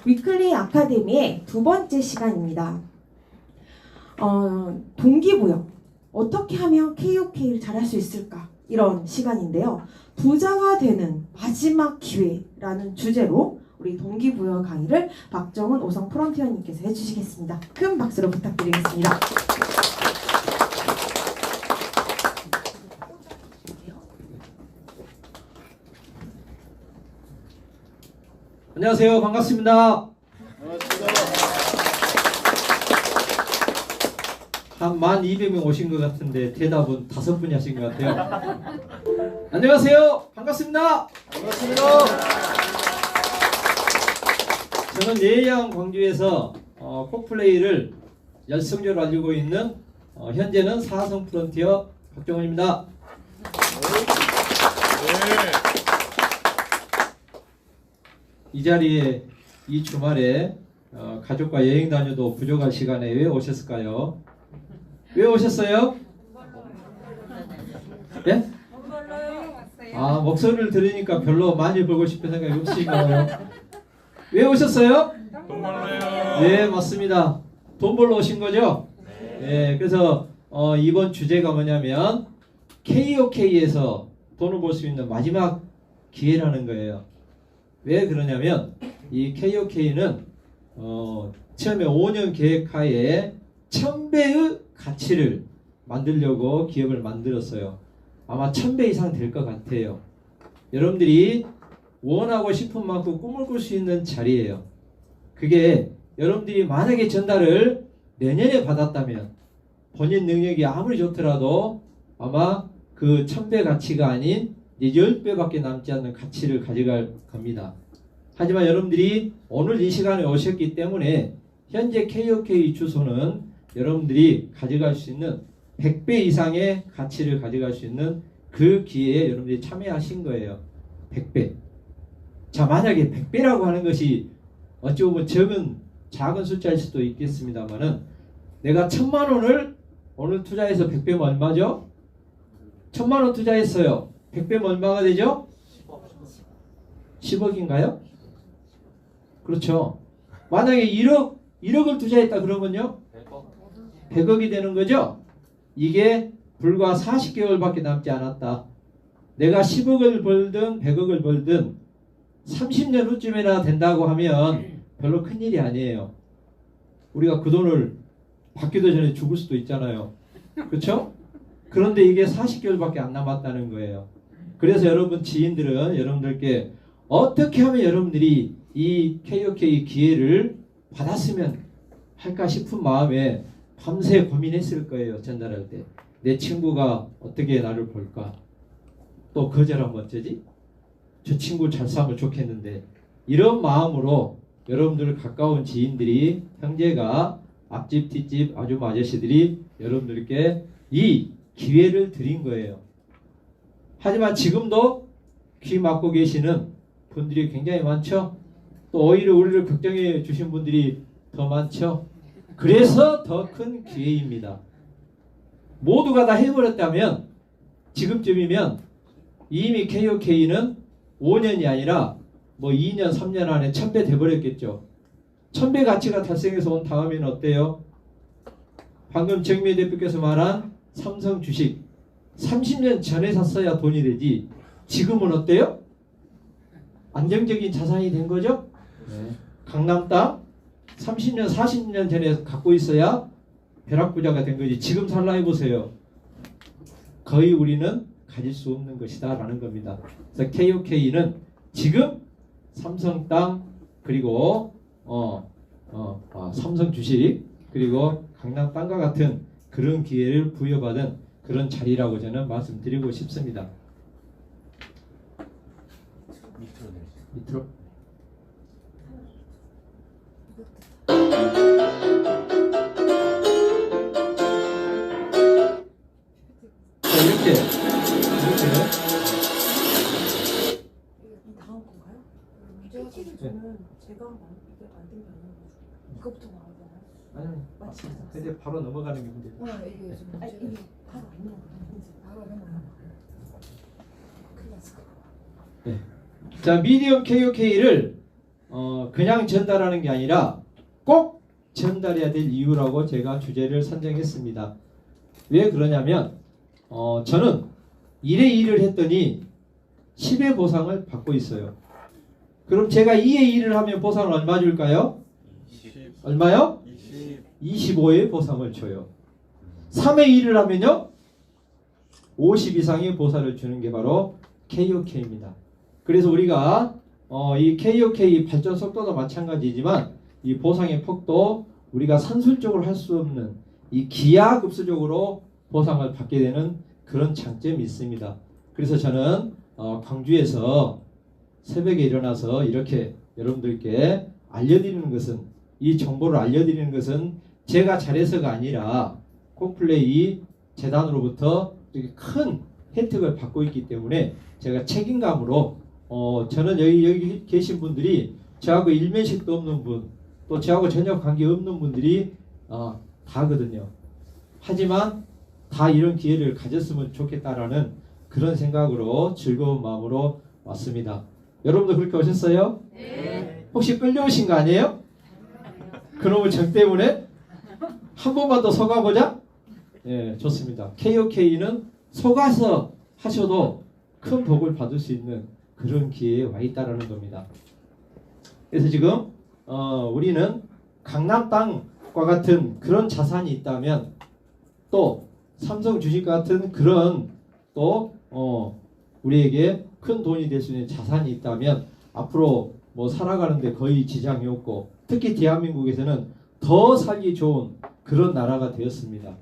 위클리 아카데미의 두 번째 시간입니다. 동기부여. 어떻게 하면 KOK를 잘할 수 있을까? 이런 시간인데요. 부자가 되는 마지막 기회라는 주제로 우리 동기부여 강의를 박정은 오성 프론티어님께서 해주시겠습니다. 큰 박수로 부탁드리겠습니다. 안녕하세요. 반갑습니다. 한 12,000명 오신 것 같은데 대답은 5분이 하신 것 같아요. 안녕하세요. 반갑습니다. 반갑습니다. 저는 예양 광주에서 코플레이를 열성적으로 알리고 있는 현재는 사성 프론티어 박정은입니다. 이 자리에 이 주말에 가족과 여행 다녀도 부족할 시간에 왜 오셨을까요? 왜 오셨어요? 예? 아, 목소리를 들으니까 별로 많이 벌고 싶은 생각이 없으신가요? 왜 오셨어요? 돈 벌러요. 네, 맞습니다. 돈 벌러 오신 거죠? 네, 그래서 이번 주제가 뭐냐면 KOK에서 돈을 벌 수 있는 마지막 기회라는 거예요. 왜 그러냐면 이 KOK는 처음에 5년 계획하에 1000배의 가치를 만들려고 기업을 만들었어요. 아마 1000배 이상 될 것 같아요. 여러분들이 원하고 싶은 만큼 꿈을 꿀 수 있는 자리예요. 그게 여러분들이 만약에 전달을 내년에 받았다면 본인 능력이 아무리 좋더라도 아마 그 1000배 가치가 아닌 이제 10배밖에 남지 않는 가치를 가져갈 겁니다. 하지만 여러분들이 오늘 이 시간에 오셨기 때문에 현재 KOK 주소는 여러분들이 가져갈 수 있는 100배 이상의 가치를 가져갈 수 있는 그 기회에 여러분들이 참여하신 거예요. 100배. 자, 만약에 100배라고 하는 것이 어찌 보면 작은 숫자일 수도 있겠습니다만은 내가 1000만 원을 오늘 투자해서 100배면 얼마죠? 1000만 원 투자했어요. 100배면 얼마가 되죠? 10억인가요? 그렇죠. 만약에 1억을 투자했다 그러면요? 100억이 되는 거죠? 이게 불과 40개월밖에 남지 않았다. 내가 10억을 벌든 100억을 벌든 30년 후쯤이나 된다고 하면 별로 큰일이 아니에요. 우리가 그 돈을 받기도 전에 죽을 수도 있잖아요. 그렇죠? 그런데 이게 40개월밖에 안 남았다는 거예요. 그래서 여러분 지인들은 여러분들께 어떻게 하면 여러분들이 이 KOK 기회를 받았으면 할까 싶은 마음에 밤새 고민했을 거예요. 전달할 때. 내 친구가 어떻게 나를 볼까? 또 거절하면 어쩌지? 저 친구 잘 싸면 좋겠는데. 이런 마음으로 여러분들 가까운 지인들이 형제가 앞집 뒷집 아줌마 아저씨들이 여러분들께 이 기회를 드린 거예요. 하지만 지금도 귀 막고 계시는 분들이 굉장히 많죠. 또 오히려 우리를 걱정해 주신 분들이 더 많죠. 그래서 더 큰 기회입니다. 모두가 다 해버렸다면 지금쯤이면 이미 KOK는 5년이 아니라 뭐 2년 3년 안에 1000배 돼버렸겠죠. 1000배 가치가 달성해서 온 다음에는 어때요? 방금 정미애 대표께서 말한 삼성 주식 30년 전에 샀어야 돈이 되지 지금은 어때요? 안정적인 자산이 된 거죠? 네. 강남 땅 30년 40년 전에 갖고 있어야 벼락부자가 된 거지 지금 살라 해보세요. 거의 우리는 가질 수 없는 것이다 라는 겁니다. 그래서 KOK는 지금 삼성 땅 그리고 삼성 주식 그리고 강남 땅과 같은 그런 기회를 부여받은 그런 자리라고 저는 말씀드리고 싶습니다. 밑으로. 자, 이렇게 다음 건가요? PP를 저는 제가 만든 게 아니고 이거부터 나오잖아요. 아니, 맞습니다. 근데 바로 넘어가는 게 문제예요. 이게 좀 이게 바로 안 넘어가요. 바로 안 넘어가요. 큰일 났어. 네. 자, 미디엄 KOK를 그냥 전달하는 게 아니라 꼭 전달해야 될 이유라고 제가 주제를 선정했습니다. 왜 그러냐면 저는 1의 1을 했더니 10의 보상을 받고 있어요. 그럼 제가 2의 1을 하면 보상을 얼마 줄까요? 20, 얼마요? 20, 25의 보상을 줘요. 3의 1을 하면요 50 이상의 보상을 주는 게 바로 KOK입니다. 그래서 우리가 이 KOK 발전 속도도 마찬가지지만 이 보상의 폭도 우리가 산술적으로 할 수 없는 이 기하급수적으로 보상을 받게 되는 그런 장점이 있습니다. 그래서 저는 광주에서 새벽에 일어나서 이렇게 여러분들께 알려드리는 것은, 이 정보를 알려드리는 것은 제가 잘해서가 아니라 코플레이 재단으로부터 이렇게 큰 혜택을 받고 있기 때문에 제가 책임감으로 저는 여기 계신 분들이 저하고 일면식도 없는 분, 또 저하고 전혀 관계 없는 분들이 다거든요. 하지만 다 이런 기회를 가졌으면 좋겠다라는 그런 생각으로 즐거운 마음으로 왔습니다. 여러분도 그렇게 오셨어요? 네. 혹시 끌려오신 거 아니에요? 그놈의 정 때문에? 한 번만 더 속아보자? 예, 좋습니다. KOK는 속아서 하셔도 큰 복을 받을 수 있는 그런 기회에 와 있다라는 겁니다. 그래서 지금 우리는 강남 땅과 같은 그런 자산이 있다면, 또 삼성 주식과 같은 그런 또 우리에게 큰 돈이 될 수 있는 자산이 있다면 앞으로 뭐 살아가는데 거의 지장이 없고, 특히 대한민국에서는 더 살기 좋은 그런 나라가 되었습니다.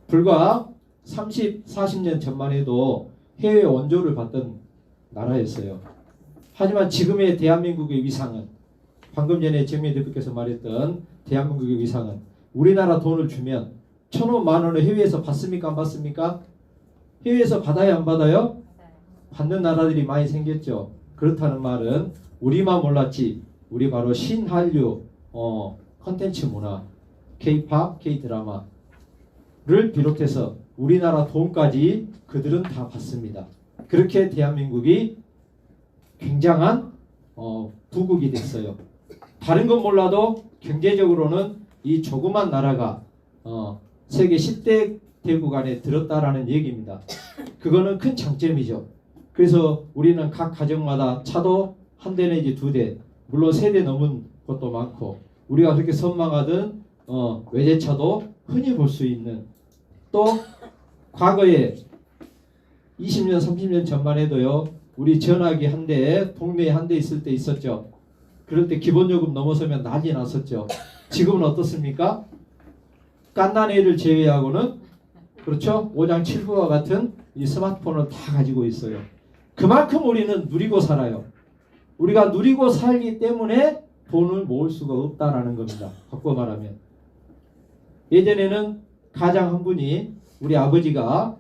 불과 30, 40년 전만 해도 해외 원조를 받던 나라였어요. 하지만 지금의 대한민국의 위상은, 방금 전에 정미 대표께서 말했던 대한민국의 위상은, 우리나라 돈을 주면 1,500만 원을 해외에서 받습니까? 안 받습니까? 해외에서 받아요? 안 받아요? 받는 나라들이 많이 생겼죠. 그렇다는 말은 우리만 몰랐지, 우리 바로 신한류 컨텐츠 문화, K-팝, K-드라마를 비롯해서 우리나라 돈까지 그들은 다 받습니다. 그렇게 대한민국이 굉장한 부국이 됐어요. 다른 건 몰라도 경제적으로는 이 조그만 나라가 세계 10대 대국 안에 들었다라는 얘기입니다. 그거는 큰 장점이죠. 그래서 우리는 각 가정마다 차도 한 대 내지 두 대, 물론 세 대 넘은 것도 많고, 우리가 그렇게 선망하던 외제차도 흔히 볼 수 있는, 또 과거에 20년 30년 전만 해도요, 우리 전화기 한 대, 동네에 한 대 있을 때 있었죠. 그럴 때 기본요금 넘어서면 난리 났었죠. 지금은 어떻습니까? 깐난 애를 제외하고는, 그렇죠? 5장 7부와 같은 이 스마트폰을 다 가지고 있어요. 그만큼 우리는 누리고 살아요. 우리가 누리고 살기 때문에 돈을 모을 수가 없다라는 겁니다. 바꿔 말하면. 예전에는 가장 한 분이, 우리 아버지가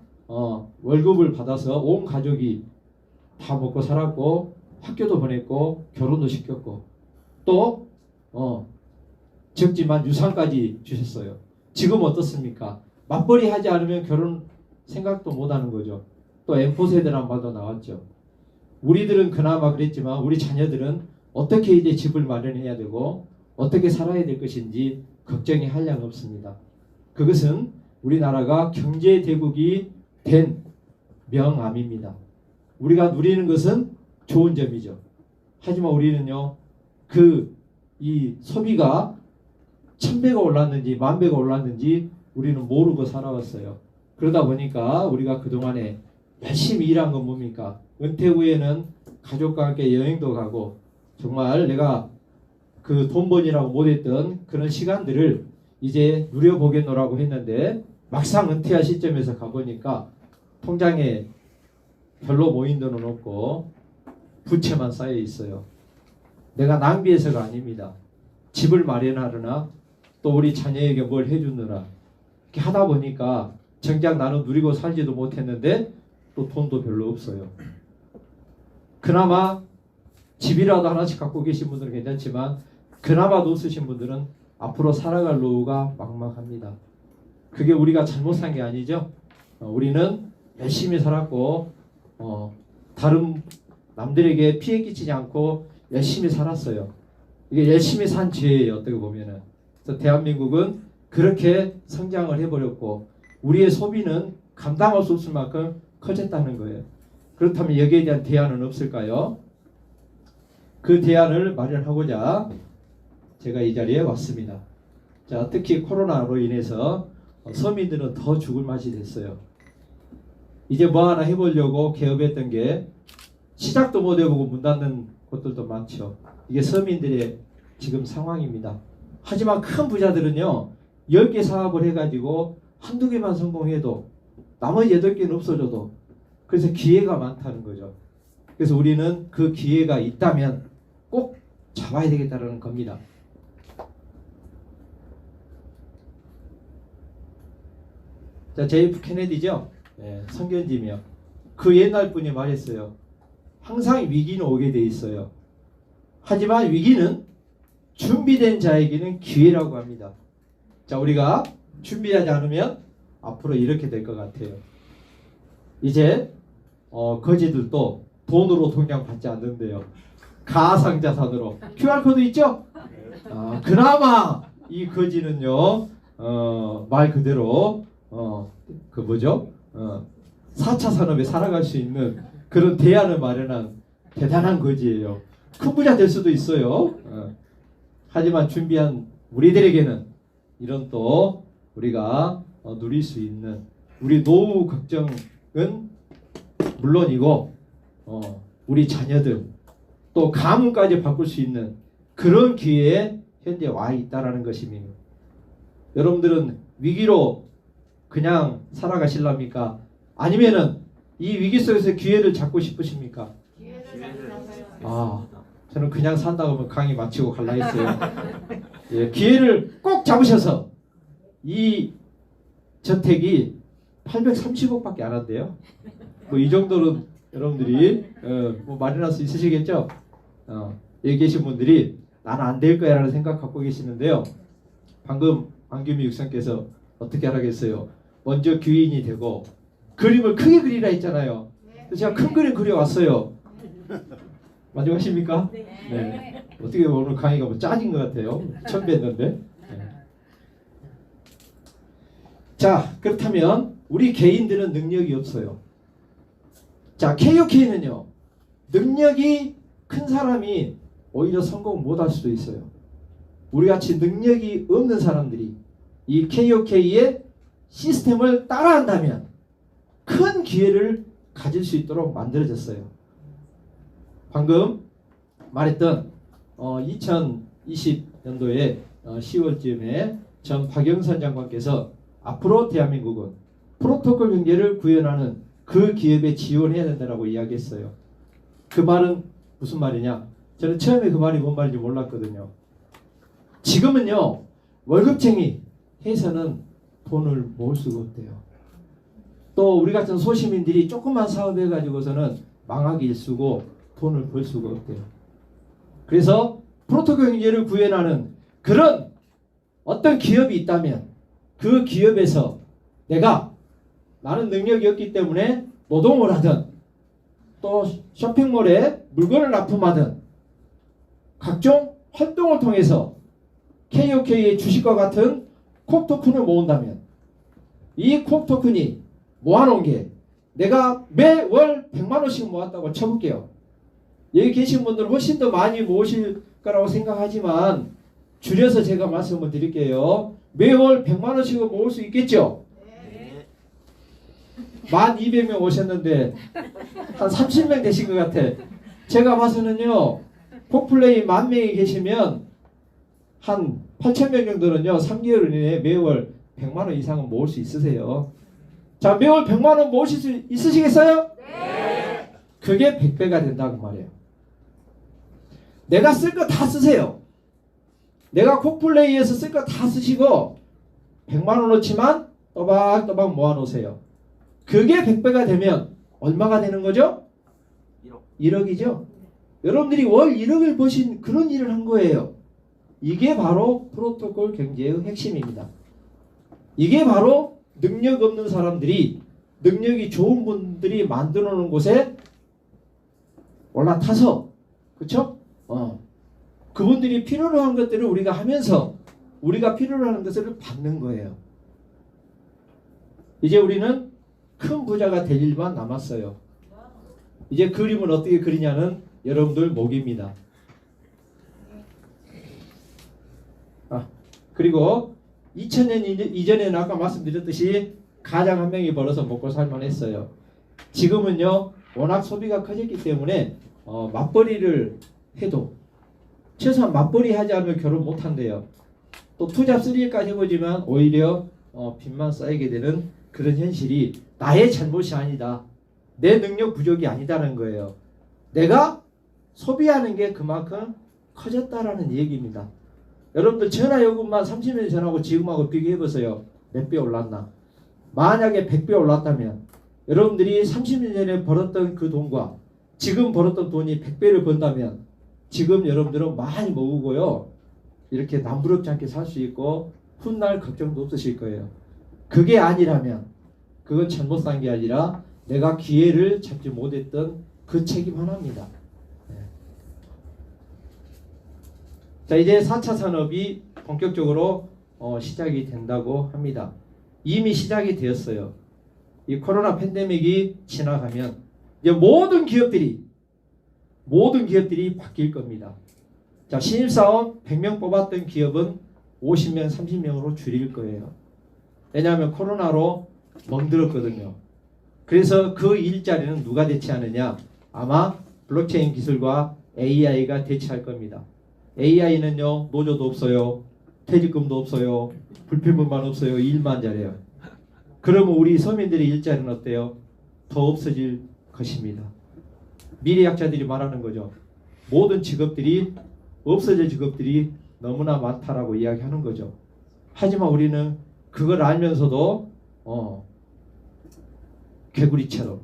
월급을 받아서 온 가족이 다 먹고 살았고, 학교도 보냈고, 결혼도 시켰고, 또 적지만 유산까지 주셨어요. 지금 어떻습니까? 맞벌이 하지 않으면 결혼 생각도 못하는 거죠. 또 M4세대란 말도 나왔죠. 우리들은 그나마 그랬지만 우리 자녀들은 어떻게 이제 집을 마련해야 되고 어떻게 살아야 될 것인지 걱정이 한량 없습니다. 그것은 우리나라가 경제대국이 된 명암입니다. 우리가 누리는 것은 좋은 점이죠. 하지만 우리는요, 이 소비가 1000배가 올랐는지 10,000배가 올랐는지 우리는 모르고 살아왔어요. 그러다 보니까 우리가 그동안에 열심히 일한 건 뭡니까? 은퇴 후에는 가족과 함께 여행도 가고, 정말 내가 그 돈 번이라고 못했던 그런 시간들을 이제 누려보겠노라고 했는데, 막상 은퇴할 시점에서 가보니까 통장에 별로 모인 돈은 없고 부채만 쌓여 있어요. 내가 낭비해서가 아닙니다. 집을 마련하려나, 또 우리 자녀에게 뭘 해주느라 이렇게 하다 보니까 정작 나는 누리고 살지도 못했는데 또 돈도 별로 없어요. 그나마 집이라도 하나씩 갖고 계신 분들은 괜찮지만, 그나마 돈 쓰신 분들은 앞으로 살아갈 노후가 막막합니다. 그게 우리가 잘못 산 게 아니죠. 우리는 열심히 살았고 다른 남들에게 피해 끼치지 않고 열심히 살았어요. 이게 열심히 산 죄예요. 어떻게 보면은. 그래서 대한민국은 그렇게 성장을 해버렸고 우리의 소비는 감당할 수 없을 만큼 커졌다는 거예요. 그렇다면 여기에 대한 대안은 없을까요? 그 대안을 마련하고자 제가 이 자리에 왔습니다. 자, 특히 코로나로 인해서 서민들은 더 죽을 맛이 됐어요. 이제 뭐 하나 해보려고 개업했던 게 시작도 못 해보고 문 닫는 곳들도 많죠. 이게 서민들의 지금 상황입니다. 하지만 큰 부자들은요 10개 사업을 해가지고 한두 개만 성공해도 나머지 8개는 없어져도 그래서 기회가 많다는 거죠. 그래서 우리는 그 기회가 있다면 꼭 잡아야 되겠다는 겁니다. 자, JF 케네디죠. 선견지며 그 옛날 분이 말했어요. 항상 위기는 오게 돼 있어요. 하지만 위기는 준비된 자에게는 기회라고 합니다. 자, 우리가 준비하지 않으면 앞으로 이렇게 될 것 같아요. 이제 거지들도 돈으로 동양 받지 않는데요. 가상자산으로 QR코드 있죠? 그나마 이 거지는요 말 그대로 그 뭐죠? 4차 산업에 살아갈 수 있는 그런 대안을 마련한 대단한 거지예요. 큰 부자 될 수도 있어요. 하지만 준비한 우리들에게는 이런 또 우리가 누릴 수 있는 우리 노후 걱정은 물론이고 우리 자녀들 또 가문까지 바꿀 수 있는 그런 기회에 현재 와 있다라는 것입니다. 여러분들은 위기로 그냥 살아가실랍니까? 아니면은 이 위기 속에서 기회를 잡고 싶으십니까? 저는 그냥 산다고 하면 강의 마치고 갈라 했어요. 예, 기회를 꼭 잡으셔서 이 저택이 830억밖에 안 한대요. 뭐 이 정도는 여러분들이 뭐 마련할 수 있으시겠죠? 여기 계신 분들이 나는 안 될 거야 라는 생각 갖고 계시는데요. 방금 안규미 육사께서 어떻게 하라겠어요? 먼저 규인이 되고 그림을 크게 그리라 했잖아요. 그래서 제가 큰 그림 그려왔어요. 만족하십니까? 네. 어떻게 오늘 강의가 뭐 짜진 것 같아요. 처음 뵀는데. 네. 자, 그렇다면 우리 개인들은 능력이 없어요. 자, KOK는요. 능력이 큰 사람이 오히려 성공 못할 수도 있어요. 우리같이 능력이 없는 사람들이 이 KOK의 시스템을 따라한다면 큰 기회를 가질 수 있도록 만들어졌어요. 방금 말했던 2020년도에 10월쯤에 전 박영선 장관께서 앞으로 대한민국은 프로토콜 경제를 구현하는 그 기업에 지원해야 된다고 이야기했어요. 그 말은 무슨 말이냐? 저는 처음에 그 말이 뭔 말인지 몰랐거든요. 지금은요 월급쟁이 해서는 돈을 모을 수가 없대요. 또 우리 같은 소시민들이 조그만 사업해 가지고서는 망하기 일쑤고 돈을 벌 수가 없대요. 그래서 프로토콜 경제를 구현하는 그런 어떤 기업이 있다면 그 기업에서 나는 능력이 없기 때문에 노동을 하든 또 쇼핑몰에 물건을 납품하든 각종 활동을 통해서 KOK의 주식과 같은 콕토큰을 모은다면 이 콕토큰이 모아놓은 게 내가 매월 100만원씩 모았다고 쳐볼게요. 여기 계신 분들은 훨씬 더 많이 모으실 거라고 생각하지만 줄여서 제가 말씀을 드릴게요. 매월 100만원씩은 모을 수 있겠죠? 네. 1200명 오셨는데 한 30명 되신 것 같아. 제가 봐서는요 콕플레이 10,000명이 계시면 한 8,000명 정도는요 3개월 이내에 매월 100만원 이상은 모을 수 있으세요. 자, 매월 100만원 모으실 수 있으시겠어요? 네. 그게 100배가 된다고 말이에요. 내가 쓸 거 다 쓰세요. 내가 콕플레이에서 쓸 거 다 쓰시고 100만원어치만 또박또박 모아놓으세요. 그게 100배가 되면 얼마가 되는 거죠? 1억이죠? 여러분들이 월 1억을 버신 그런 일을 한 거예요. 이게 바로 프로토콜 경제의 핵심입니다. 이게 바로 능력 없는 사람들이 능력이 좋은 분들이 만들어 놓은 곳에 올라타서 그쵸? 그분들이 필요로 하는 것들을 우리가 하면서 우리가 필요로 하는 것을 받는 거예요. 이제 우리는 큰 부자가 될 일만 남았어요. 이제 그림을 어떻게 그리냐는 여러분들 몫입니다. 그리고 2000년 이전에는 아까 말씀드렸듯이 가장 한 명이 벌어서 먹고 살만 했어요. 지금은요 워낙 소비가 커졌기 때문에 맞벌이를 해도 최소한 맞벌이 하지 않으면 결혼 못 한대요. 또 투잡 3일까지 해보지만 오히려 빚만 쌓이게 되는 그런 현실이 나의 잘못이 아니다. 내 능력 부족이 아니다는 거예요. 내가 소비하는 게 그만큼 커졌다라는 얘기입니다. 여러분들 전화요금만 30년 전하고 지금하고 비교해보세요. 몇 배 올랐나? 만약에 100배 올랐다면 여러분들이 30년 전에 벌었던 그 돈과 지금 벌었던 돈이 100배를 번다면 지금 여러분들은 많이 먹고요. 이렇게 남부럽지 않게 살 수 있고 훗날 걱정도 없으실 거예요. 그게 아니라면 그건 잘못 산 게 아니라 내가 기회를 잡지 못했던 그 책임 하나입니다. 자, 이제 4차 산업이 본격적으로 시작이 된다고 합니다. 이미 시작이 되었어요. 이 코로나 팬데믹이 지나가면 이제 모든 기업들이 바뀔 겁니다. 자, 신입사원 100명 뽑았던 기업은 50명, 30명으로 줄일 거예요. 왜냐하면 코로나로 멍들었거든요. 그래서 그 일자리는 누가 대체하느냐? 아마 블록체인 기술과 AI가 대체할 겁니다. AI는요 노조도 없어요. 퇴직금도 없어요. 불평분만 없어요. 일만 잘해요. 그러면 우리 서민들의 일자리는 어때요? 더 없어질 것입니다. 미래학자들이 말하는 거죠. 모든 직업들이 없어질 직업들이 너무나 많다라고 이야기하는 거죠. 하지만 우리는 그걸 알면서도 개구리처럼,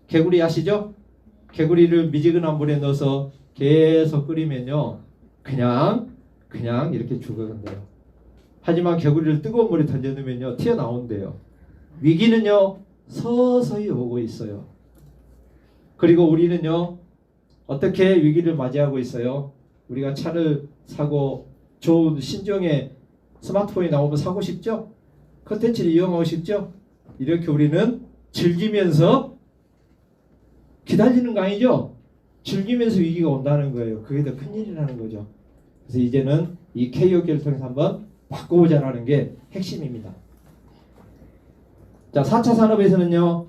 개구리 아시죠? 개구리를 미지근한 물에 넣어서 계속 끓이면요 그냥 이렇게 죽어간대요. 하지만 개구리를 뜨거운 물에 던져놓으면요 튀어나온대요. 위기는요 서서히 오고 있어요. 그리고 우리는요 어떻게 위기를 맞이하고 있어요? 우리가 차를 사고 좋은 신종의 스마트폰이 나오면 사고 싶죠? 컨텐츠를 이용하고 싶죠? 이렇게 우리는 즐기면서 기다리는 거 아니죠? 즐기면서 위기가 온다는 거예요. 그게 더 큰일이라는 거죠. 그래서 이제는 이 KOK를 통해서 한번 바꿔보자라는 게 핵심입니다. 자, 4차 산업에서는요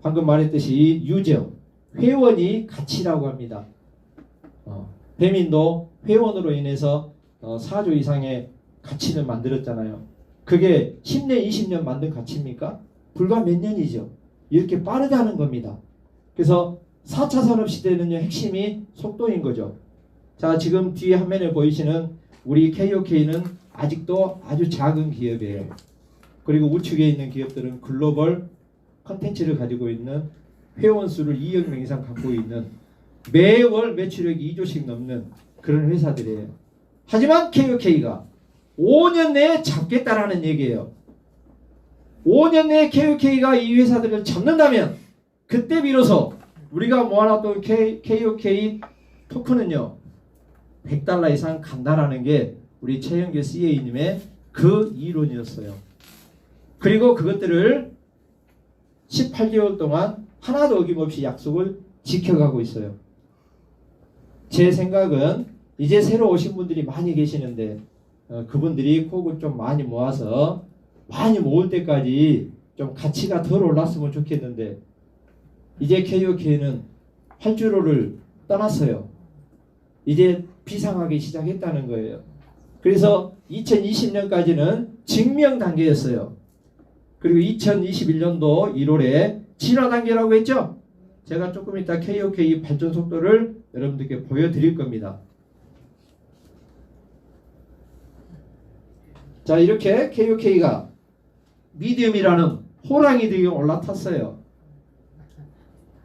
방금 말했듯이 유정, 회원이 가치라고 합니다. 배민도 회원으로 인해서 4조 이상의 가치를 만들었잖아요. 그게 10년, 20년 만든 가치입니까? 불과 몇 년이죠. 이렇게 빠르다는 겁니다. 그래서 4차 산업 시대는요 핵심이 속도인 거죠. 자, 지금 뒤에 화면에 보이시는 우리 KOK는 아직도 아주 작은 기업이에요. 그리고 우측에 있는 기업들은 글로벌 컨텐츠를 가지고 있는 회원 수를 2억 명 이상 갖고 있는 매월 매출액이 2조씩 넘는 그런 회사들이에요. 하지만 KOK가 5년 내에 잡겠다라는 얘기예요. 5년 내에 KOK가 이 회사들을 잡는다면 그때 비로소 우리가 모아놨던 KOK 토큰은요 100달러 이상 간다라는 게 우리 최영길 CA님의 그 이론이었어요. 그리고 그것들을 18개월 동안 하나도 어김없이 약속을 지켜가고 있어요. 제 생각은 이제 새로 오신 분들이 많이 계시는데 그분들이 코를 좀 많이 모아서 많이 모을 때까지 좀 가치가 덜 올랐으면 좋겠는데 이제 KOK는 활주로를 떠났어요. 이제 비상하기 시작했다는 거예요. 그래서 2020년까지는 증명 단계였어요. 그리고 2021년도 1월에 진화 단계라고 했죠. 제가 조금 이따 KOK 발전 속도를 여러분들께 보여드릴 겁니다. 자, 이렇게 KOK가 미디움이라는 호랑이 등에 올라탔어요.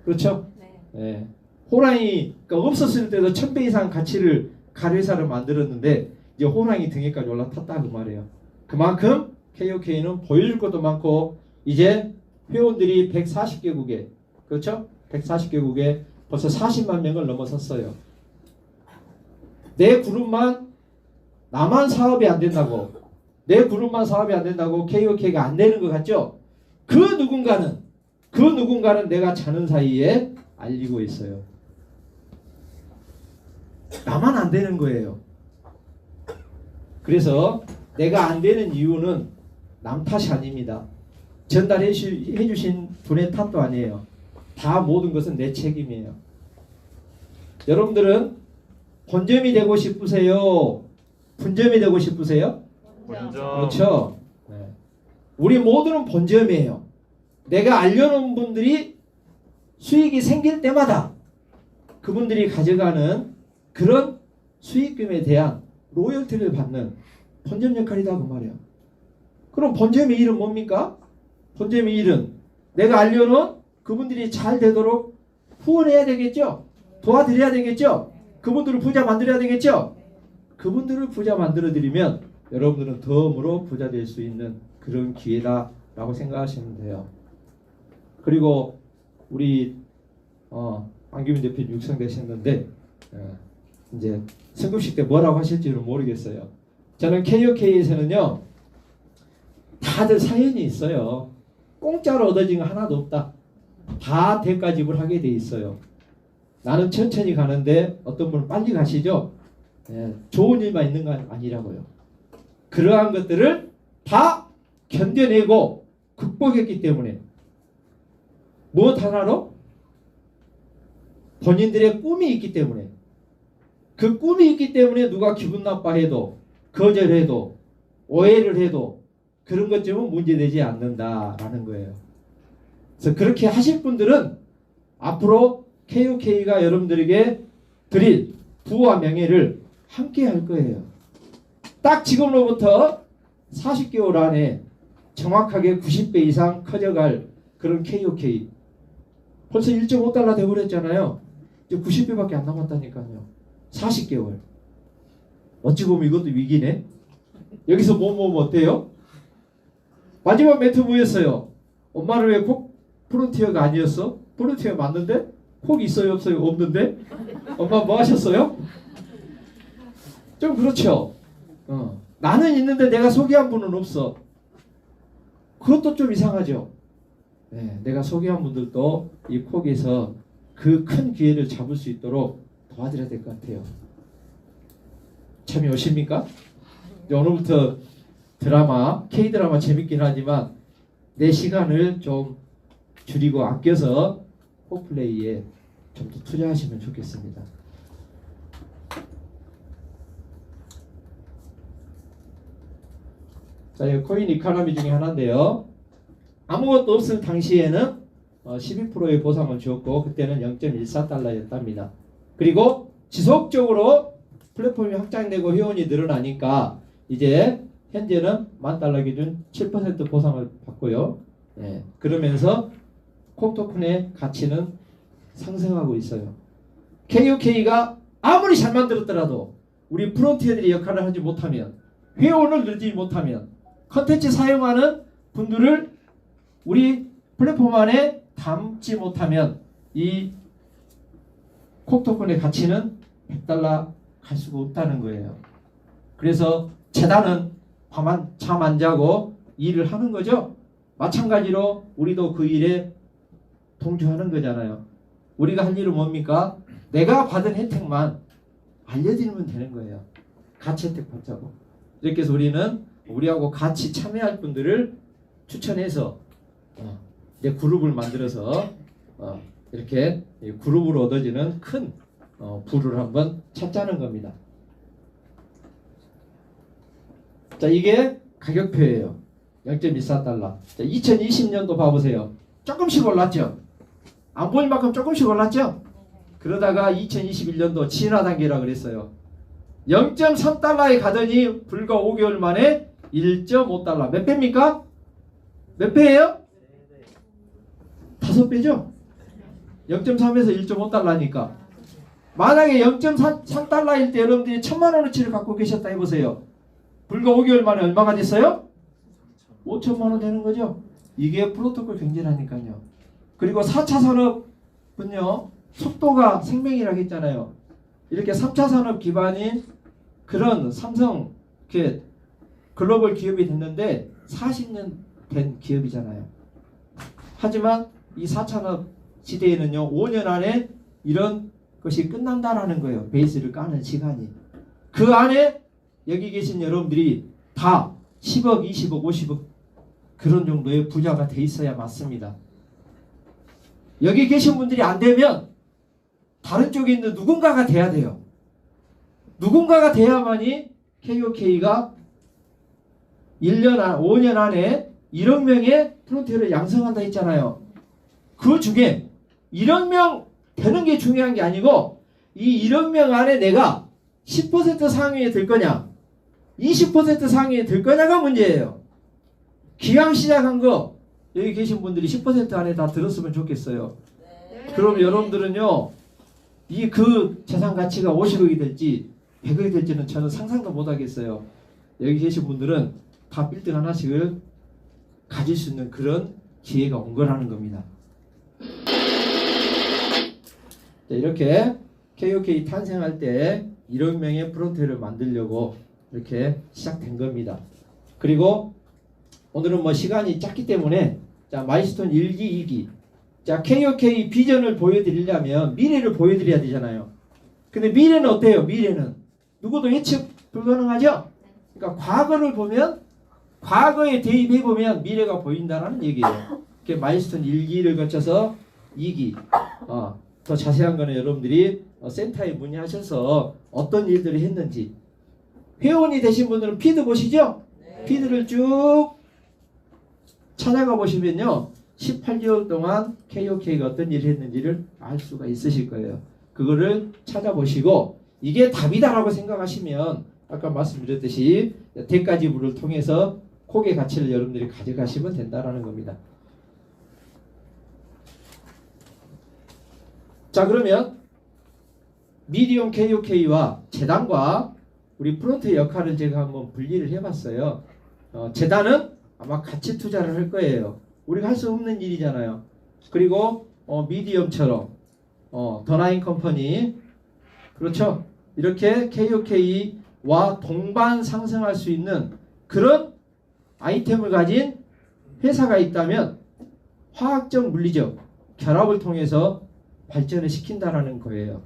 그렇죠? 네. 호랑이가 없었을 때도 1000배 이상 가치를 갈 회사를 만들었는데 이제 호랑이 등에까지 올라탔다 그 말이에요. 그만큼 KOK는 보여줄 것도 많고 이제 회원들이 140개국에 그렇죠? 140개국에 벌써 40만 명을 넘어섰어요. 내 그룹만 나만 사업이 안 된다고 내 그룹만 사업이 안 된다고 KOK가 안 되는 것 같죠? 그 누군가는 내가 자는 사이에 알리고 있어요. 나만 안 되는 거예요. 그래서 내가 안 되는 이유는 남 탓이 아닙니다. 전달해 주신 분의 탓도 아니에요. 다 모든 것은 내 책임이에요. 여러분들은 본점이 되고 싶으세요? 분점이 되고 싶으세요? 본점. 그렇죠. 네. 우리 모두는 본점이에요. 내가 알려놓은 분들이 수익이 생길 때마다 그분들이 가져가는 그런 수익금에 대한 로열티를 받는 본점 역할이다 그 말이에요. 그럼 본점의 일은 뭡니까? 본점의 일은 내가 알려놓은 그분들이 잘 되도록 후원해야 되겠죠? 도와드려야 되겠죠? 그분들을 부자 만들어야 되겠죠? 그분들을 부자 만들어드리면 여러분들은 덤으로 부자 될 수 있는 그런 기회다라고 생각하시면 돼요. 그리고 우리 안규민 대표님 육성되셨는데 이제 승급식 때 뭐라고 하실지는 모르겠어요. 저는 KOK에서는요 다들 사연이 있어요. 공짜로 얻어진 거 하나도 없다. 다 대가 지불하게 돼 있어요. 나는 천천히 가는데 어떤 분은 빨리 가시죠. 좋은 일만 있는 건 아니라고요. 그러한 것들을 다 견뎌내고 극복했기 때문에 무엇 하나로? 본인들의 꿈이 있기 때문에 그 꿈이 있기 때문에 누가 기분 나빠해도 거절해도 오해를 해도 그런 것쯤은 문제되지 않는다라는 거예요. 그래서 그렇게 하실 분들은 앞으로 KOK가 여러분들에게 드릴 부와 명예를 함께 할 거예요. 딱 지금로부터 40개월 안에 정확하게 90배 이상 커져갈 그런 KOK. 벌써 1.5달러 돼버렸잖아요. 이제 90배밖에 안 남았다니까요. 40개월. 어찌 보면 이것도 위기네. 여기서 뭐 어때요? 마지막 멘트 뭐였어요? 엄마는 왜 콕 프론티어가 아니었어? 프론티어 맞는데? 콕 있어요 없어요? 없는데? 엄마 뭐 하셨어요? 좀 그렇죠. 나는 있는데 내가 소개한 분은 없어. 그것도 좀 이상하죠. 네, 내가 소개한 분들도 이 콕에서 그 큰 기회를 잡을 수 있도록 도와드려야 될 것 같아요. 참여 오십니까? 오늘부터 드라마, K드라마 재밌긴 하지만 내 시간을 좀 줄이고 아껴서 콕플레이에 좀 더 투자하시면 좋겠습니다. 자, 이 코인 이카노미 중에 하나인데요. 아무것도 없을 당시에는 12%의 보상을 주었고 그때는 0.14달러였답니다. 그리고 지속적으로 플랫폼이 확장되고 회원이 늘어나니까 이제 현재는 $10,000 기준 7% 보상을 받고요. 그러면서 콕 토큰의 가치는 상승하고 있어요. KOK가 아무리 잘 만들었더라도 우리 프론티어들이 역할을 하지 못하면 회원을 늘리지 못하면 컨텐츠 사용하는 분들을 우리 플랫폼 안에 담지 못하면 이 콕 토큰의 가치는 $100 갈 수가 없다는 거예요. 그래서 재단은 잠 안 자고 일을 하는 거죠. 마찬가지로 우리도 그 일에 동조하는 거잖아요. 우리가 할 일은 뭡니까? 내가 받은 혜택만 알려드리면 되는 거예요. 같이 혜택 받자고. 이렇게 해서 우리는 우리하고 같이 참여할 분들을 추천해서 이제 그룹을 만들어서 이렇게 그룹으로 얻어지는 큰 부를 한번 찾자는 겁니다. 자, 이게 가격표예요. 0.14달러. 자, 2020년도 봐보세요. 조금씩 올랐죠? 안 보일 만큼 조금씩 올랐죠? 그러다가 2021년도 진화 단계라 그랬어요. 0.3달러에 가더니 불과 5개월 만에 1.5달러. 몇 배입니까? 몇 배예요? 5배죠? 0.3에서 1.5달러니까. 만약에 0.3달러일 때 여러분들이 1,000만원어치를 갖고 계셨다 해보세요. 불과 5개월 만에 얼마가 됐어요? 5천만원 되는 거죠. 이게 프로토콜 경제라니까요. 그리고 4차 산업은요 속도가 생명이라고 했잖아요. 이렇게 3차 산업 기반인 그런 삼성 이렇게 글로벌 기업이 됐는데 40년 된 기업이잖아요. 하지만 이 4차 산업 시대에는요 5년 안에 이런 것이 끝난다라는 거예요. 베이스를 까는 시간이. 그 안에 여기 계신 여러분들이 다 10억, 20억, 50억 그런 정도의 부자가 돼 있어야 맞습니다. 여기 계신 분들이 안 되면 다른 쪽에 있는 누군가가 돼야 돼요. 누군가가 돼야만이 KOK가 5년 안에 1억 명의 프론티어를 양성한다 했잖아요. 그 중에 1억 명 되는 게 중요한 게 아니고 이 1억 명 안에 내가 10% 상위에 들 거냐 20% 상위에 들 거냐가 문제예요. 기왕 시작한 거 여기 계신 분들이 10% 안에 다 들었으면 좋겠어요. 그럼 여러분들은요 이 그 재산 가치가 50억이 될지 100억이 될지는 저는 상상도 못 하겠어요. 여기 계신 분들은 다 빌딩 하나씩을 가질 수 있는 그런 기회가 온 거라는 겁니다. 자, 이렇게 KOK 탄생할 때 1억 명의 프론트를 만들려고 이렇게 시작된 겁니다. 그리고 오늘은 뭐 시간이 짧기 때문에 자 마일스톤 1기, 2기 자 KOK 비전을 보여드리려면 미래를 보여드려야 되잖아요. 근데 미래는 어때요? 미래는 누구도 예측 불가능하죠? 그러니까 과거를 보면 과거에 대입해보면 미래가 보인다는 얘기예요. 이렇게 마일스톤 1기를 거쳐서 2기 더 자세한 거는 여러분들이 센터에 문의하셔서 어떤 일들을 했는지 회원이 되신 분들은 피드 보시죠? 네. 피드를 쭉 찾아가 보시면요 18개월 동안 KOK가 어떤 일을 했는지를 알 수가 있으실 거예요. 그거를 찾아보시고 이게 답이다라고 생각하시면 아까 말씀드렸듯이 대가지불을 통해서 콕의 가치를 여러분들이 가져가시면 된다라는 겁니다. 자 그러면 미디엄 KOK와 재단과 우리 프론트의 역할을 제가 한번 분리를 해봤어요. 재단은 아마 같이 투자를 할 거예요. 우리가 할 수 없는 일이잖아요. 그리고 미디엄처럼 더나인 컴퍼니 그렇죠. 이렇게 KOK와 동반 상승할 수 있는 그런 아이템을 가진 회사가 있다면 화학적 물리적 결합을 통해서 발전을 시킨다라는 거예요.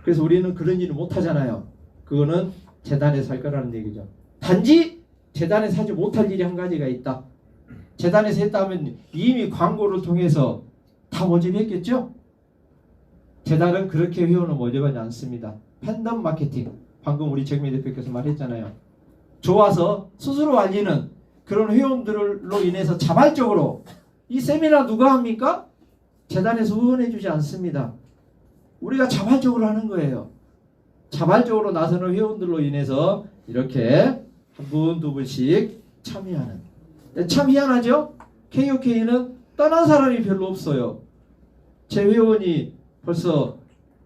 그래서 우리는 그런 일을 못하잖아요. 그거는 재단에서 할 거라는 얘기죠. 단지 재단에서 하지 못할 일이 한 가지가 있다. 재단에서 했다면 이미 광고를 통해서 다 모집했겠죠? 재단은 그렇게 회원을 모집하지 않습니다. 팬덤 마케팅. 방금 우리 정미 대표께서 말했잖아요. 좋아서 스스로 알리는 그런 회원들로 인해서 자발적으로 이 세미나 누가 합니까? 재단에서 후원해주지 않습니다. 우리가 자발적으로 하는 거예요. 자발적으로 나서는 회원들로 인해서 이렇게 한 분, 두 분씩 참여하는. 참 희한하죠? KOK는 떠난 사람이 별로 없어요. 제 회원이 벌써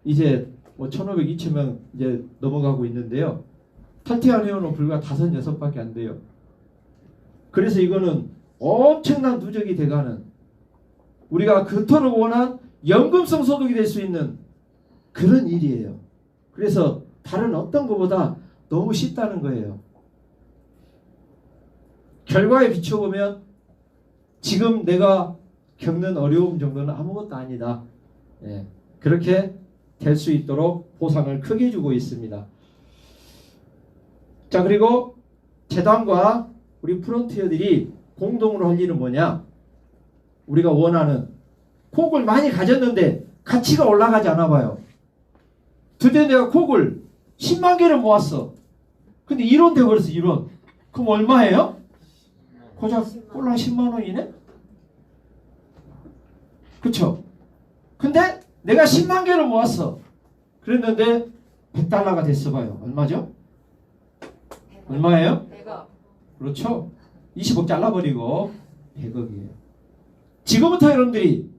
이제 뭐 1,500, 2,000명 이제 넘어가고 있는데요. 탈퇴한 회원은 불과 5, 6밖에 안 돼요. 그래서 이거는 엄청난 누적이 돼가는 우리가 그토록 원한 연금성 소득이 될 수 있는 그런 일이에요. 그래서 다른 어떤 것보다 너무 쉽다는 거예요. 결과에 비춰보면 지금 내가 겪는 어려움 정도는 아무것도 아니다. 예, 그렇게 될 수 있도록 보상을 크게 주고 있습니다. 자 그리고 재단과 우리 프론티어들이 공동으로 할 일은 뭐냐? 우리가 원하는 콕을 많이 가졌는데 가치가 올라가지 않아 봐요. 드디어 내가 콕을 10만 개를 모았어. 근데 1원 돼버렸어. 1원. 그럼 얼마예요? 고작 꼴랑 10만 원이네? 그쵸? 근데 내가 10만 개를 모았어. 그랬는데 100달러가 됐어 봐요. 얼마죠? 얼마예요? 100억. 그렇죠? 20억 잘라버리고 100억이에요. 지금부터 여러분들이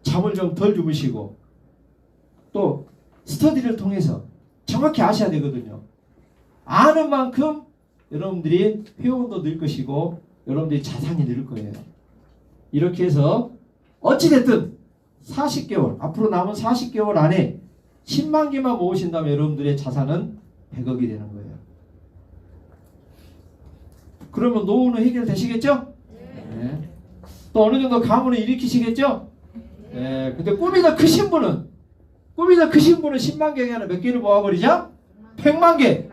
잠을 좀 덜 주무시고 또 스터디를 통해서 정확히 아셔야 되거든요. 아는 만큼 여러분들이 회원도 늘 것이고 여러분들이 자산이 늘 거예요. 이렇게 해서 어찌됐든 40개월 앞으로 남은 40개월 안에 10만 개만 모으신다면 여러분들의 자산은 100억이 되는 거예요. 그러면 노후는 해결되시겠죠? 네. 또 어느 정도 가문을 일으키시겠죠? 네. 근데 꿈이 더 크신 분은 10만 개 안에 몇 개를 모아버리자? 100만 개.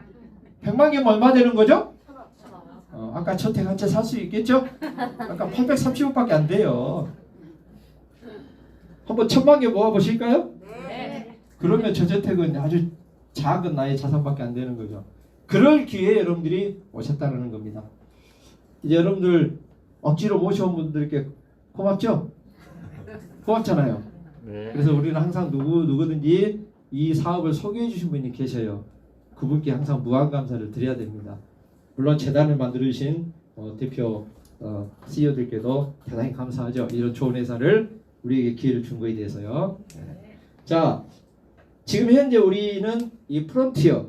100만 개면 얼마 되는 거죠? 아까 저택 한 채 살 수 있겠죠? 아까 830억밖에 안 돼요. 한번 1000만 개 모아보실까요? 네. 그러면 저 저택은 아주 작은 나의 자산밖에 안 되는 거죠. 그럴 기회에 여러분들이 오셨다는 겁니다. 이제 여러분들 억지로 모셔온 분들께 고맙죠? 고맙잖아요. 네. 그래서 우리는 항상 누구든지 이 사업을 소개해 주신 분이 계셔요. 그분께 항상 무한 감사를 드려야 됩니다. 물론 재단을 만들어주신 대표 CEO들께도 대단히 감사하죠. 이런 좋은 회사를 우리에게 기회를 준 거에 대해서요. 자, 지금 현재 우리는 이 프론티어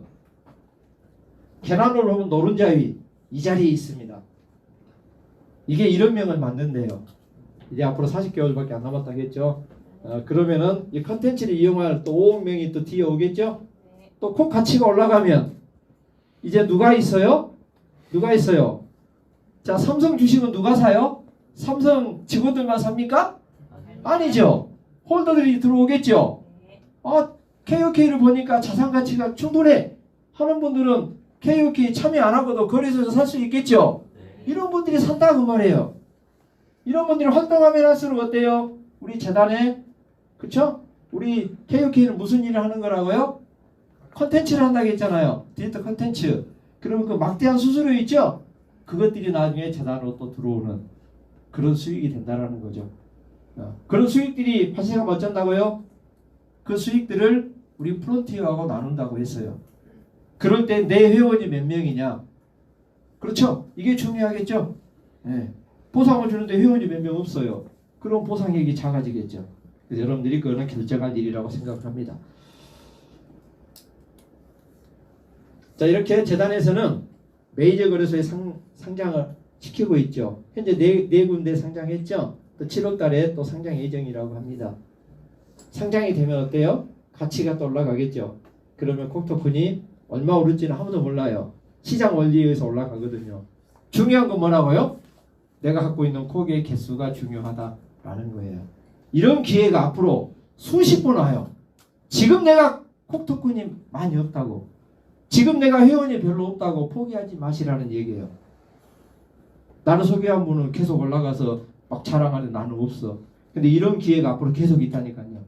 계란으로 보면 노른자 위 이 자리에 있습니다. 이게 이런 명을 만든대요. 이제 앞으로 40개월밖에 안 남았다겠죠. 그러면은 이 컨텐츠를 이용할 또 5억 명이 또 뒤에 오겠죠. 또 콕 가치가 올라가면 이제 누가 있어요? 누가 있어요? 자, 삼성 주식은 누가 사요? 삼성 직원들만 삽니까? 아니죠. 홀더들이 들어오겠죠. KOK를 보니까 자산 가치가 충분해 하는 분들은 KOK 참여 안 하고도 거래소에서 살 수 있겠죠. 이런 분들이 산다 그 말이에요. 이런 분들이 활동하면 할수록 어때요? 우리 재단에, 그쵸? 우리 KOK는 무슨 일을 하는 거라고요? 컨텐츠를 한다고 했잖아요. 디지털 컨텐츠. 그러면 그 막대한 수수료 있죠? 그것들이 나중에 재단으로 또 들어오는 그런 수익이 된다는 거죠. 그런 수익들이 발생하면 어쩐다고요? 그 수익들을 우리 프론티어하고 나눈다고 했어요. 그럴 때 내 회원이 몇 명이냐? 그렇죠? 이게 중요하겠죠? 네. 보상을 주는데 회원이 몇 명 없어요. 그럼 보상액이 작아지겠죠. 그래서 여러분들이 그거는 결정할 일이라고 생각합니다. 자, 이렇게 재단에서는 메이저 거래소에 상장을 시키고 있죠. 현재 네 군데 상장했죠. 또 7월 달에 또 상장 예정이라고 합니다. 상장이 되면 어때요? 가치가 또 올라가겠죠. 그러면 콕토큰이 얼마 오를지는 아무도 몰라요. 시장 원리에 의해서 올라가거든요. 중요한 건 뭐라고요? 내가 갖고 있는 콕의 개수가 중요하다라는 거예요. 이런 기회가 앞으로 수십 번 와요. 지금 내가 콕토큰이 많이 없다고, 지금 내가 회원이 별로 없다고 포기하지 마시라는 얘기예요. 나를 소개한 분은 계속 올라가서 막 자랑하는 나는 없어. 근데 이런 기회가 앞으로 계속 있다니까요.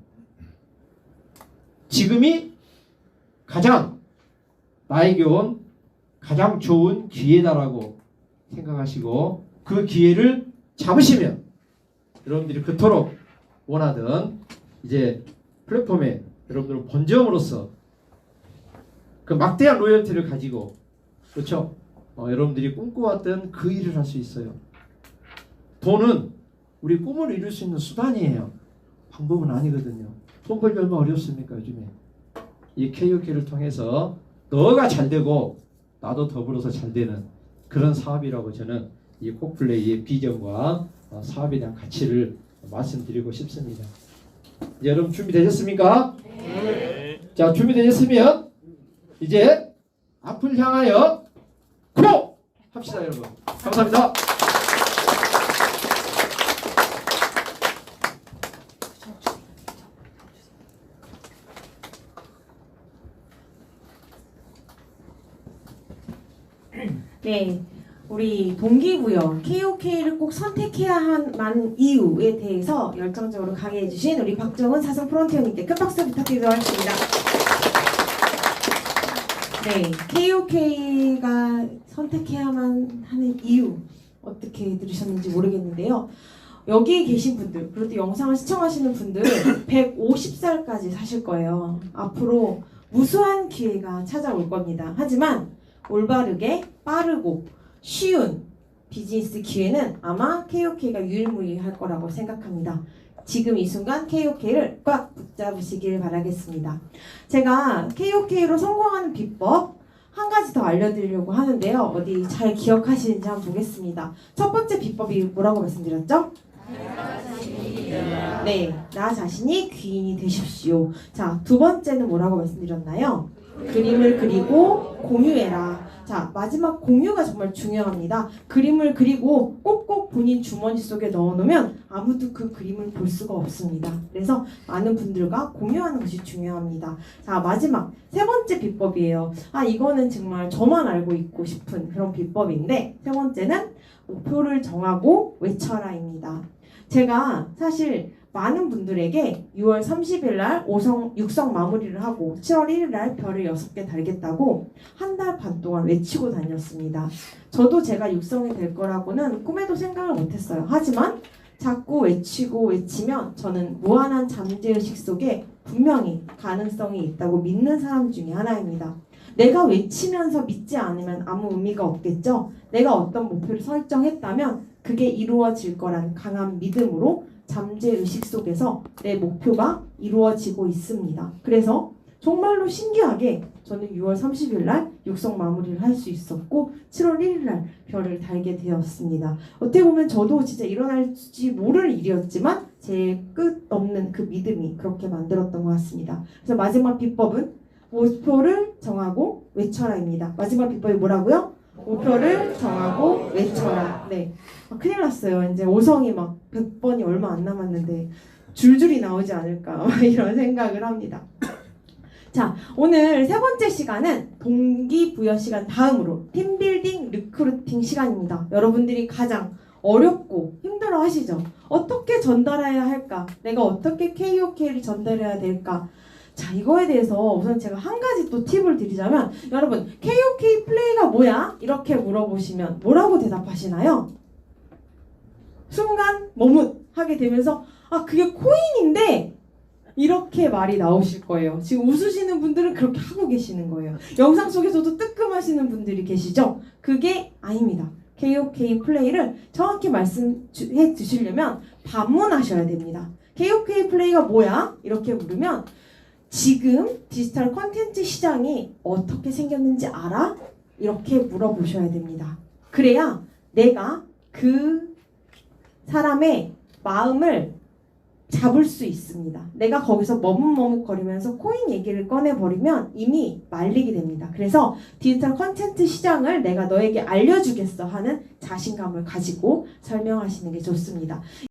지금이 가장 나에게 온 가장 좋은 기회다라고 생각하시고 그 기회를 잡으시면 여러분들이 그토록 원하던 이제 플랫폼에 여러분들은 본점으로서 그 막대한 로열티를 가지고, 그렇죠? 여러분들이 꿈꿔왔던 그 일을 할 수 있어요. 돈은 우리 꿈을 이룰 수 있는 수단이에요. 방법은 아니거든요. 돈 벌기 얼마나 어렵습니까 요즘에. 이 KOK를 통해서 너가 잘 되고 나도 더불어서 잘 되는 그런 사업이라고 저는 이 콕플레이의 비전과 사업에 대한 가치를 말씀드리고 싶습니다. 이제 여러분 준비되셨습니까? 네. 자, 준비되셨으면 이제 앞을 향하여 고! 합시다 여러분. 감사합니다. 네, 우리 동기부여 KOK를 꼭 선택해야 한 이유에 대해서 열정적으로 강의해주신 우리 박정은 사상 프론티어님께 큰 박수 부탁드리도록 하겠습니다. 네, KOK가 선택해야만 하는 이유 어떻게 들으셨는지 모르겠는데요. 여기에 계신 분들, 그리고 또 영상을 시청하시는 분들 150살까지 사실 거예요. 앞으로 무수한 기회가 찾아올 겁니다. 하지만 올바르게 빠르고 쉬운 비즈니스 기회는 아마 KOK가 유일무이할 거라고 생각합니다. 지금 이 순간 KOK를 꽉 붙잡으시길 바라겠습니다. 제가 KOK로 성공하는 비법 한 가지 더 알려드리려고 하는데요. 어디 잘 기억하시는지 한번 보겠습니다. 첫 번째 비법이 뭐라고 말씀드렸죠? 네, 나 자신이 귀인이 되십시오. 자, 두 번째는 뭐라고 말씀드렸나요? 그림을 그리고 공유해라. 자, 마지막 공유가 정말 중요합니다. 그림을 그리고 꼭꼭 본인 주머니 속에 넣어놓으면 아무도 그 그림을 볼 수가 없습니다. 그래서 많은 분들과 공유하는 것이 중요합니다. 자, 마지막 세 번째 비법이에요. 아, 이거는 정말 저만 알고 있고 싶은 그런 비법인데, 세 번째는 목표를 정하고 외쳐라입니다. 제가 사실 많은 분들에게 6월 30일 날 6성 마무리를 하고 7월 1일 날 별을 6개 달겠다고 한 달 반 동안 외치고 다녔습니다. 저도 제가 육성이 될 거라고는 꿈에도 생각을 못했어요. 하지만 자꾸 외치면 저는 무한한 잠재의식 속에 분명히 가능성이 있다고 믿는 사람 중에 하나입니다. 내가 외치면서 믿지 않으면 아무 의미가 없겠죠. 내가 어떤 목표를 설정했다면 그게 이루어질 거란 강한 믿음으로 잠재의식 속에서 내 목표가 이루어지고 있습니다. 그래서 정말로 신기하게 저는 6월 30일 날 육성 마무리를 할 수 있었고 7월 1일 날 별을 달게 되었습니다. 어떻게 보면 저도 진짜 일어날지 모를 일이었지만 제 끝없는 그 믿음이 그렇게 만들었던 것 같습니다. 그래서 마지막 비법은 목표를 정하고 외쳐라입니다. 마지막 비법이 뭐라고요? 목표를 정하고 외쳐라. 네, 큰일 났어요. 이제 5성이 막 100번이 얼마 안 남았는데 줄줄이 나오지 않을까 이런 생각을 합니다. 자, 오늘 세 번째 시간은 동기부여 시간 다음으로 팀빌딩 리크루팅 시간입니다. 여러분들이 가장 어렵고 힘들어 하시죠? 어떻게 전달해야 할까? 내가 어떻게 KOK를 전달해야 될까? 자, 이거에 대해서 우선 제가 한 가지 또 팁을 드리자면, 여러분 KOK 플레이가 뭐야? 이렇게 물어보시면 뭐라고 대답하시나요? 순간 머뭇하게 되면서 아, 그게 코인인데 이렇게 말이 나오실 거예요. 지금 웃으시는 분들은 그렇게 하고 계시는 거예요. 영상 속에서도 뜨끔하시는 분들이 계시죠? 그게 아닙니다. KOK 플레이를 정확히 말씀해 주시려면 반문하셔야 됩니다. KOK 플레이가 뭐야? 이렇게 물으면 지금 디지털 콘텐츠 시장이 어떻게 생겼는지 알아? 이렇게 물어보셔야 됩니다. 그래야 내가 그 사람의 마음을 잡을 수 있습니다. 내가 거기서 머뭇머뭇거리면서 코인 얘기를 꺼내버리면 이미 말리게 됩니다. 그래서 디지털 콘텐츠 시장을 내가 너에게 알려주겠어 하는 자신감을 가지고 설명하시는 게 좋습니다.